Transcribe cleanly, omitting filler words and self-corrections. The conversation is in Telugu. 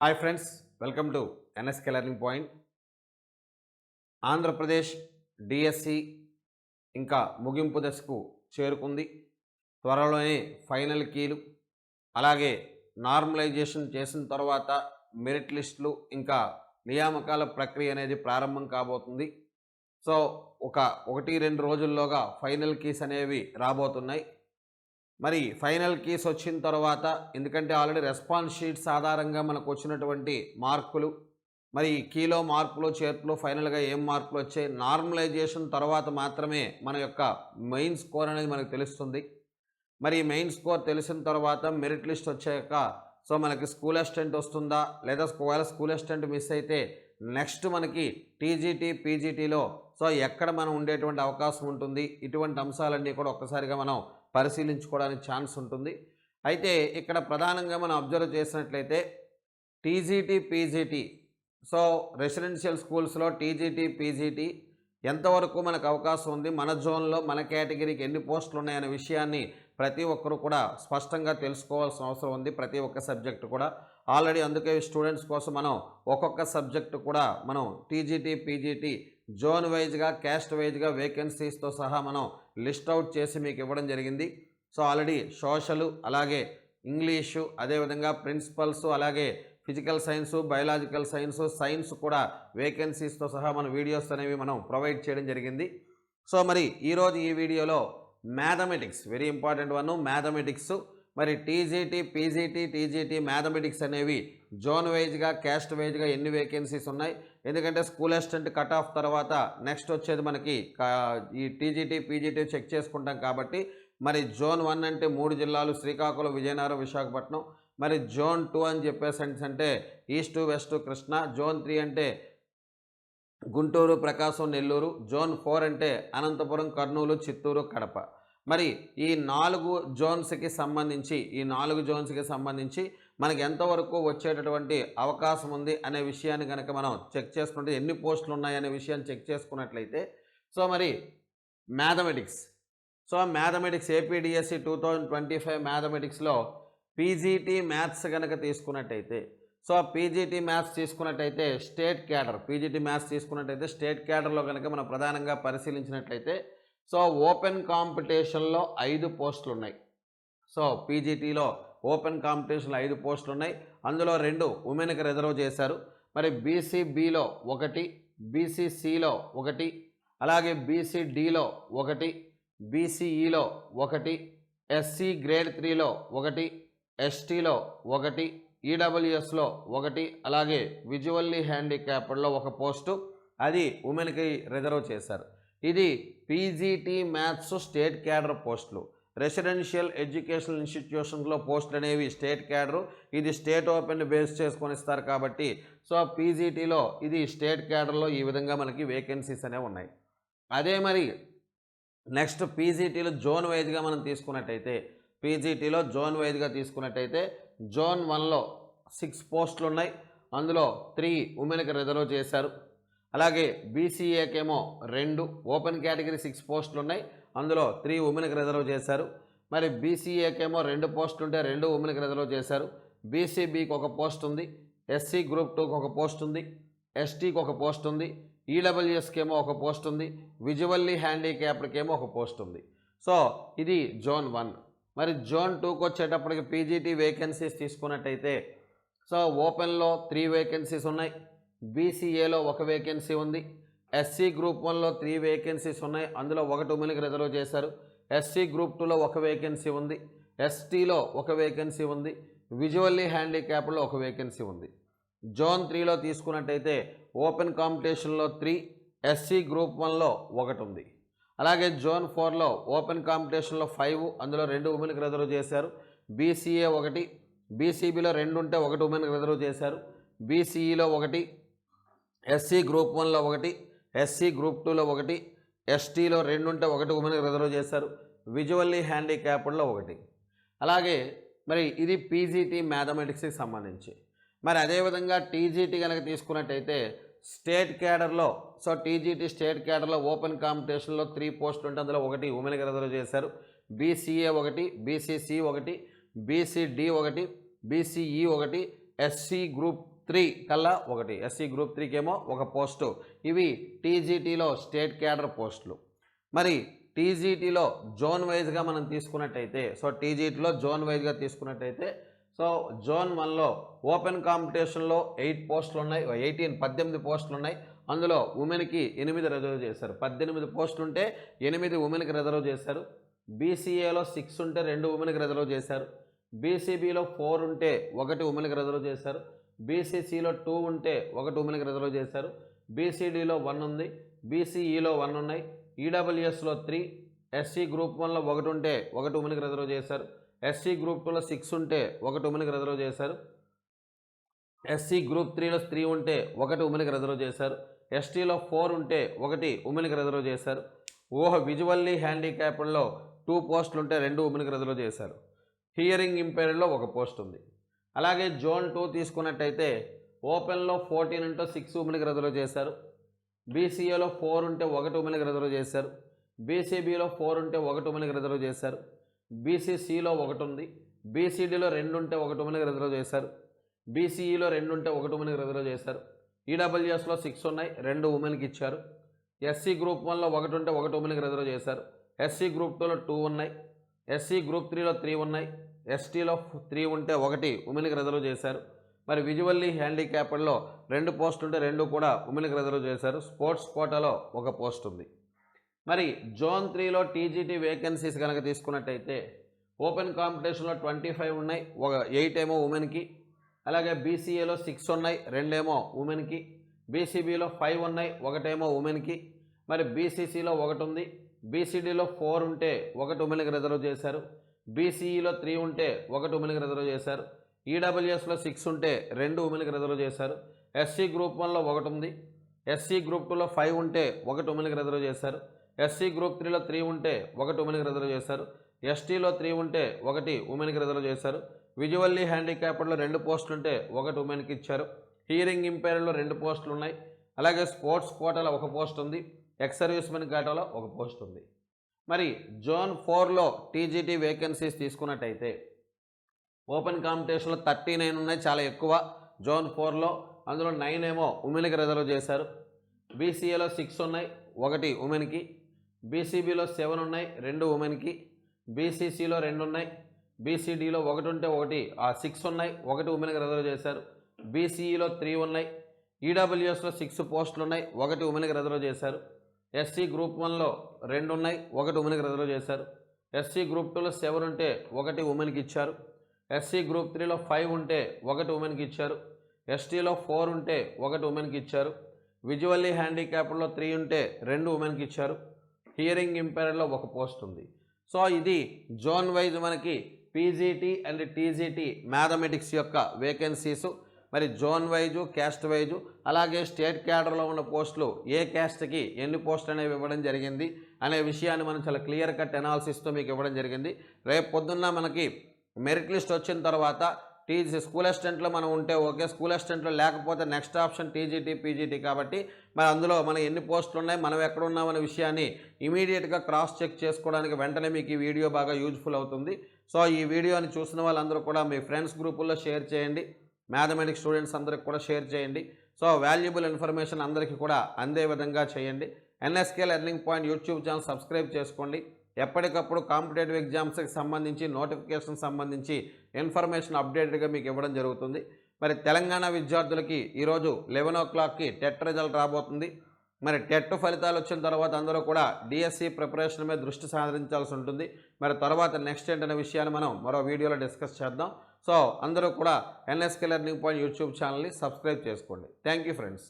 Hi friends, welcome to NSK learning point. Andhra Pradesh DSC ఇంకా ముగింపు దశకు చేరుకుంది. త్వరలోనే ఫైనల్ కీలు, అలాగే నార్మలైజేషన్ చేసిన తర్వాత మెరిట్ లిస్టులు ఇంకా నియామకాల ప్రక్రియ అనేది ప్రారంభం కాబోతుంది. సో ఒక 1-2 రోజుల్లోగా ఫైనల్ కీస్ అనేవి రాబోతున్నాయి. మరి ఫైనల్ కీస్ వచ్చిన తర్వాత, ఎందుకంటే ఆల్రెడీ రెస్పాన్స్ షీట్స్ ఆధారంగా మనకు వచ్చినటువంటి మార్కులు, మరి కీలో మార్పులు చేర్పులు ఫైనల్గా ఏం మార్కులు వచ్చాయి, నార్మలైజేషన్ తర్వాత మాత్రమే మన యొక్క మెయిన్ స్కోర్ అనేది మనకు తెలుస్తుంది. మరి మెయిన్ స్కోర్ తెలిసిన తర్వాత మెరిట్ లిస్ట్ వచ్చాక సో మనకి స్కూల్ అసిస్టెంట్ వస్తుందా, లేదా ఒకవేళ స్కూల్ అసిస్టెంట్ మిస్ అయితే నెక్స్ట్ మనకి టీజీటీ పీజీటీలో సో ఎక్కడ మనం ఉండేటువంటి అవకాశం ఉంటుంది, ఇటువంటి అంశాలన్నీ కూడా ఒక్కసారిగా మనం పరిశీలించుకోవడానికి ఛాన్స్ ఉంటుంది. అయితే ఇక్కడ ప్రధానంగా మనం అబ్జర్వ్ చేసినట్లయితే టీజీటీ పీజీటీ, సో రెసిడెన్షియల్ స్కూల్స్లో టీజీటీ పీజీటీ ఎంతవరకు మనకు అవకాశం ఉంది, మన జోన్లో మన కేటగిరీకి ఎన్ని పోస్టులు ఉన్నాయనే విషయాన్ని ప్రతి ఒక్కరు కూడా స్పష్టంగా తెలుసుకోవాల్సిన అవసరం ఉంది. ప్రతి ఒక్క సబ్జెక్టు కూడా ఆల్రెడీ, అందుకే స్టూడెంట్స్ కోసం మనం ఒక్కొక్క సబ్జెక్టు కూడా మనం టీజీటీ పీజీటీ జోన్ వైజ్గా, క్యాస్ట్ వైజ్గా వేకెన్సీస్తో సహా మనం లిస్ట్ అవుట్ చేసి మీకు ఇవ్వడం జరిగింది. సో ఆల్రెడీ సోషలు, అలాగే ఇంగ్లీషు, అదేవిధంగా ప్రిన్సిపల్స్, అలాగే physical science, biological science, science కూడా వేకెన్సీస్తో సహా మన వీడియోస్ అనేవి మనం ప్రొవైడ్ చేయడం జరిగింది. సో మరి ఈరోజు ఈ వీడియోలో mathematics, very important one, mathematics, మరి టీజీటీ పీజీటీ టీజీటీ మ్యాథమెటిక్స్ అనేవి జోన్ వైజ్గా, క్యాస్ట్ వైజ్గా ఎన్ని వేకెన్సీస్ ఉన్నాయి, ఎందుకంటే స్కూల్ అసిస్టెంట్ కట్ ఆఫ్ తర్వాత నెక్స్ట్ వచ్చేది మనకి ఈ టీజీటీ పీజీటీ చెక్ చేసుకుంటాం కాబట్టి, మరి జోన్ 1 అంటే 3 జిల్లాలు, శ్రీకాకుళం, విజయనగరం, విశాఖపట్నం. మరి జోన్ 2 అని చెప్పేసి అంటే ఈస్ట్, వెస్ట్, కృష్ణ. జోన్ 3 అంటే గుంటూరు, ప్రకాశం, నెల్లూరు. జోన్ 4 అంటే అనంతపురం, కర్నూలు, చిత్తూరు, కడప. మరి ఈ 4 జోన్స్కి సంబంధించి మనకి ఎంతవరకు వచ్చేటటువంటి అవకాశం ఉంది అనే విషయాన్ని కనుక మనం చెక్ చేసుకుంటే, ఎన్ని పోస్టులు ఉన్నాయనే విషయాన్ని చెక్ చేసుకున్నట్లయితే, సో మరి మ్యాథమెటిక్స్, ఏపీడిఎస్సి 2025 మ్యాథమెటిక్స్లో పీజీటీ మ్యాథ్స్ కనుక తీసుకున్నట్టయితే, సో పీజీటీ మ్యాథ్స్ తీసుకున్నట్టయితే స్టేట్ క్యాడర్లో కనుక మనం ప్రధానంగా పరిశీలించినట్లయితే, సో ఓపెన్ కాంపిటీషన్లో 5 పోస్టులు ఉన్నాయి. సో పీజీటీలో ఓపెన్ కాంపిటీషన్లో 5 పోస్టులు ఉన్నాయి. అందులో 2 ఉమెన్కి రిజర్వ్ చేశారు. మరి బీసీబీలో 1, బీసీసీలో 1, అలాగే బీసీడీలో 1, బీసీఈలో 1, ఎస్సీ గ్రేడ్ 3లో 1, ఎస్టీలో 1, ఈడబ్ల్యూఎస్లో 1, అలాగే విజువల్లీ హ్యాండిక్యాప్డ్లో 1 పోస్టు, అది ఉమెన్కి రిజర్వ్ చేశారు. ఇది పీజీటీ మ్యాథ్స్ స్టేట్ క్యాడర్ పోస్టులు. రెసిడెన్షియల్ ఎడ్యుకేషనల్ ఇన్స్టిట్యూషన్స్లో పోస్టులు అనేవి స్టేట్ క్యాడరు, ఇది స్టేట్ ఓపెన్ బేస్ చేసుకొని ఇస్తారు కాబట్టి, సో పీజీటీలో ఇది స్టేట్ క్యాడర్లో ఈ విధంగా మనకి వేకెన్సీస్ అనేవి ఉన్నాయి. అదే మరి నెక్స్ట్ పీజీటీలో జోన్ వైజ్గా మనం తీసుకున్నట్టయితే, జోన్ 1లో 6 పోస్టులు ఉన్నాయి. అందులో 3 ఉమెన్కి రిజర్వ్ చేశారు. అలాగే బీసీఏకేమో 2 ఓపెన్ కేటగిరీ 6 పోస్టులు ఉన్నాయి. అందులో 3 ఉమెన్కి రిజర్వ్ చేశారు. మరి బీసీఏకేమో 2 పోస్టులు ఉంటే 2 ఉమెన్కి రిజర్వ్ చేశారు. బీసీబీకి 1 పోస్ట్ ఉంది, ఎస్సీ గ్రూప్ 2కి 1 పోస్ట్ ఉంది, ఎస్టీకి 1 పోస్ట్ ఉంది, ఈడబ్ల్యూఎస్కేమో 1 పోస్ట్ ఉంది, విజువల్లీ హ్యాండిక్యాప్డ్కేమో 1 పోస్ట్ ఉంది. సో ఇది జోన్ 1. మరి జోన్ 2కి వచ్చేటప్పటికి పీజీటీ వేకెన్సీస్ తీసుకున్నట్టయితే, సో ఓపెన్లో 3 వేకెన్సీస్ ఉన్నాయి, బీసీఏలో 1 వేకెన్సీ ఉంది, ఎస్సీ గ్రూప్ 1లో 3 వేకెన్సీస్ ఉన్నాయి. అందులో 1 ఉమెన్కి రిజర్వ్ చేశారు. ఎస్సీ గ్రూప్ 2లో 1 వేకెన్సీ ఉంది, ఎస్టీలో 1 వేకెన్సీ ఉంది, విజువల్లీ హ్యాండిక్యాప్డ్లో 1 వేకెన్సీ ఉంది. జోన్ 3లో తీసుకున్నట్టయితే ఓపెన్ కాంపిటీషన్లో 3, ఎస్సీ గ్రూప్ 1లో 1 ఉంది. అలాగే జోన్ 4లో ఓపెన్ కాంపిటీషన్లో 5, అందులో 2 ఉమెన్కి రిజర్వ్ చేశారు. బీసీఏ 1, బీసీబీలో 2 ఉంటే 1 ఉమెన్కి రిజర్వ్ చేశారు. బీసీఈలో 1, ఎస్సీ గ్రూప్ 1లో 1, ఎస్సీ గ్రూప్ 2లో 1, ఎస్టీలో 2 ఉంటే 1 ఉమెన్కి రిజర్వ్ చేశారు. విజువల్లీ హ్యాండిక్యాప్డ్లో 1. అలాగే మరి ఇది పీజీటీ మ్యాథమెటిక్స్కి సంబంధించి. మరి అదేవిధంగా టీజీటీ కనుక తీసుకున్నట్టయితే స్టేట్ క్యాడర్లో, సో టీజీటీ స్టేట్ క్యాడర్లో ఓపెన్ కాంపిటీషన్లో 3 పోస్టులు ఉంటే అందులో 1 ఉమెన్కి రిజర్వ్ చేశారు. BCA 1, BCC 1, BCD 1, BCE 1, SC group 3 కల్లా ఒకటి, ఎస్సీ గ్రూప్ 3కి ఏమో ఒక పోస్టు. ఇవి టీజీటీలో స్టేట్ క్యాడర్ పోస్టులు. మరి టీజీటీలో జోన్ వైజ్గా మనం తీసుకున్నట్టయితే, సో టీజీటీలో జోన్ వైజ్గా తీసుకున్నట్టయితే, సో జోన్ 1లో ఓపెన్ కాంపిటీషన్లో 8 పోస్టులు ఉన్నాయి, 18 పోస్టులు ఉన్నాయి. అందులో ఉమెన్కి 8 రిజర్వ్ చేశారు. 18 పోస్టులు ఉంటే 8 ఉమెన్కి రిజర్వ్ చేశారు. బీసీఏలో 6 ఉంటే 2 ఉమెన్కి రిజర్వ్ చేశారు. బీసీబీలో 4 ఉంటే 1 ఉమెన్కి రిజర్వ్ చేశారు. బీసీసీలో 2 ఉంటే 1 ఉమెన్కి రిజర్వ్ చేశారు. బీసీడీలో 1 ఉంది. బీసీఈలో 1 ఉన్నాయి. ఈడబ్ల్యూఎస్లో 3, ఎస్సీ గ్రూప్ 1లో 1 ఉంటే 1 ఉమెన్కి రిజర్వ్ చేశారు. ఎస్సీ గ్రూప్ 2లో 6 ఉంటే 1 ఉమెన్కి రిజర్వ్ చేశారు. ఎస్సీ గ్రూప్ 3లో 3 ఉంటే 1 ఉమెన్కి రిజర్వ్ చేశారు. ఎస్టీలో 4 ఉంటే 1 ఉమెన్కి రిజర్వ్ చేశారు. విజువల్లీ హ్యాండిక్యాప్డ్లో 2 పోస్టులు ఉంటే 2 ఉమెన్కి రిజర్వ్ చేశారు. హియరింగ్ ఇంపైర్డ్లో 1 పోస్ట్ ఉంది. అలాగే జోన్ 2 తీసుకున్నట్టయితే ఓపెన్లో 14 ఉంటే 6 ఉమెన్కి రిజర్వ్ చేశారు. బీసీఏలో 4 ఉంటే 1 ఉమెన్కి రిజర్వ్ చేశారు. బీసీబీలో 4 ఉంటే 1 ఉమెన్కి రిజర్వ్ చేశారు. బీసీసీలో 1 ఉంది. బీసీడీలో 2 ఉంటే 1 ఉమెన్కి రిజర్వ్ చేశారు. బీసీఈలో 2 ఉంటే 1 ఉమెన్కి రిజర్వ్ చేశారు. ఈడబ్ల్యూఎస్లో 6 ఉన్నాయి, 2 ఉమెన్కి ఇచ్చారు. ఎస్సీ గ్రూప్ 1లో 1 ఉంటే 1 ఉమెన్కి రిజర్వ్ చేశారు. ఎస్సీ గ్రూప్ 2లో 2 ఉన్నాయి. ఎస్సీ గ్రూప్ 3లో 3 ఉన్నాయి. ఎస్టీలో 3 ఉంటే 1 ఉమెన్కి రిజర్వ్ చేశారు. మరి విజువల్లీ హ్యాండిక్యాప్డ్లో 2 పోస్టులు ఉంటే 2 కూడా ఉమెన్కి రిజర్వ్ చేశారు. స్పోర్ట్స్ కోటాలో 1 పోస్ట్ ఉంది. మరి జోన్ 3లో టీజీటీ వేకెన్సీస్ కనుక తీసుకున్నట్టయితే ఓపెన్ కాంపిటీషన్లో 25 ఉన్నాయి, 8 ఏమో ఉమెన్కి. అలాగే బీసీఏలో 6 ఉన్నాయి, 2 ఏమో ఉమెన్కి. బీసీబీలో 5 ఉన్నాయి, 1 ఏమో ఉమెన్కి. మరి బీసీసీలో 1 ఉంది. బీసీడీలో 4 ఉంటే 1 ఉమెన్కి రిజర్వ్ చేశారు. బీసీఈలో 3 ఉంటే 1 ఉమెన్కి రిజర్వ్ చేశారు. ఈడబ్ల్యూఎస్లో 6 ఉంటే 2 ఉమెన్కి రిజర్వ్ చేశారు. ఎస్సీ గ్రూప్ 1లో 1 ఉంది. ఎస్సీ గ్రూప్ 2లో 5 ఉంటే 1 ఉమెన్కి రిజర్వ్ చేశారు. ఎస్సీ గ్రూప్ 3లో 3 ఉంటే 1 ఉమెన్కి రిజర్వ్ చేశారు. ఎస్టీలో 3 ఉంటే 1 ఉమెన్కి రిజర్వ్ చేశారు. విజువల్లీ హ్యాండిక్యాప్డ్లో 2 పోస్టులు ఉంటే 1 ఉమెన్కి ఇచ్చారు. హియరింగ్ ఇంపైర్డ్లో 2 పోస్టులు ఉన్నాయి. అలాగే స్పోర్ట్స్ కోటాలో 1 పోస్ట్ ఉంది. ఎక్స్ సర్వీస్మెన్ కోటాలో 1 పోస్ట్ ఉంది. మరి జోన్ 4లో టీజీటీ వేకెన్సీస్ తీసుకున్నట్టయితే ఓపెన్ కాంపిటీషన్లో 39 ఉన్నాయి, చాలా ఎక్కువ. జోన్ 4లో అందులో 9 ఏమో ఉమెన్కి రిజర్వ్ చేశారు. బీసీఏలో 6 ఉన్నాయి, 1 ఉమెన్కి. బీసీబీలో 7 ఉన్నాయి, 2 ఉమెన్కి. బీసీసీలో 2 ఉన్నాయి. బీసీడీలో 1 ఉంటే 6 ఉన్నాయి, 1 ఉమెన్కి రిజర్వ్ చేశారు. బీసీఈలో 3 ఉన్నాయి. ఈడబ్ల్యూఎస్లో 6 పోస్టులు ఉన్నాయి, 1 ఉమెన్కి రిజర్వ్ చేశారు. ఎస్సీ గ్రూప్ 1లో 2 ఉన్నాయి, 1 ఉమెన్కి రిజర్వ్ చేశారు. ఎస్సీ గ్రూప్ 2లో 7 ఉంటే 1 ఉమెన్కి ఇచ్చారు. ఎస్సీ గ్రూప్ 3లో 5 ఉంటే 1 ఉమెన్కి ఇచ్చారు. ఎస్టీలో 4 ఉంటే 1 ఉమెన్కి ఇచ్చారు. విజువల్లీ హ్యాండిక్యాప్డ్లో 3 ఉంటే 2 ఉమెన్కి ఇచ్చారు. హియరింగ్ ఇంపైర్డ్లో 1 పోస్ట్ ఉంది. సో ఇది జోన్ వైజ్ మనకి పీజీటీ అండ్ టీజీటీ మ్యాథమెటిక్స్ యొక్క వేకెన్సీసు. మరి జోన్ వైజు, క్యాస్ట్ వైజు, అలాగే స్టేట్ క్యాడర్లో ఉన్న పోస్టులు ఏ క్యాస్ట్కి ఎన్ని పోస్టులు అనేవి ఇవ్వడం జరిగింది అనే విషయాన్ని మనం చాలా క్లియర్ కట్ అనాలిసిస్తో మీకు ఇవ్వడం జరిగింది. రేపు పొద్దున్న మనకి మెరిట్ లిస్ట్ వచ్చిన తర్వాత స్కూల్ అసిస్టెంట్లో మనం ఉంటే ఓకే, స్కూల్ అసిస్టెంట్లో లేకపోతే నెక్స్ట్ ఆప్షన్ టీజీటీ, పీజీటీ. కాబట్టి మరి అందులో మనం ఎన్ని పోస్టులు ఉన్నాయి, మనం ఎక్కడ ఉన్నామనే విషయాన్ని ఇమీడియట్గా క్రాస్ చెక్ చేసుకోవడానికి వెంటనే మీకు ఈ వీడియో బాగా యూజ్ఫుల్ అవుతుంది. సో ఈ వీడియోని చూసిన వాళ్ళందరూ కూడా మీ ఫ్రెండ్స్ గ్రూపుల్లో షేర్ చేయండి. మ్యాథమెటిక్స్ స్టూడెంట్స్ అందరికి కూడా షేర్ చేయండి. సో వాల్యుబుల్ ఇన్ఫర్మేషన్ అందరికీ కూడా అందే విధంగా చేయండి. NSK learning point YouTube channel subscribe చేసుకోండి. ఎప్పటికప్పుడు కాంపిటేటివ్ ఎగ్జామ్స్కి సంబంధించి నోటిఫికేషన్ సంబంధించి ఇన్ఫర్మేషన్ అప్డేటెడ్గా మీకు ఇవ్వడం జరుగుతుంది. మరి తెలంగాణ విద్యార్థులకి ఈరోజు 11 o'clockకి టెట్ రిజల్ట్ రాబోతుంది. మరి టెట్ ఫలితాలు వచ్చిన తర్వాత అందరూ కూడా డిఎస్సి ప్రిపరేషన్ మీద దృష్టి సారించాల్సి ఉంటుంది. మరి తర్వాత నెక్స్ట్ ఏంటనే విషయాన్ని మనం మరో వీడియోలో డిస్కస్ చేద్దాం. సో అందరూ కూడా ఎన్ఎస్కే లెర్నింగ్ పాయింట్ యూట్యూబ్ ఛానల్ని సబ్స్క్రైబ్ చేసుకోండి. Thank you friends.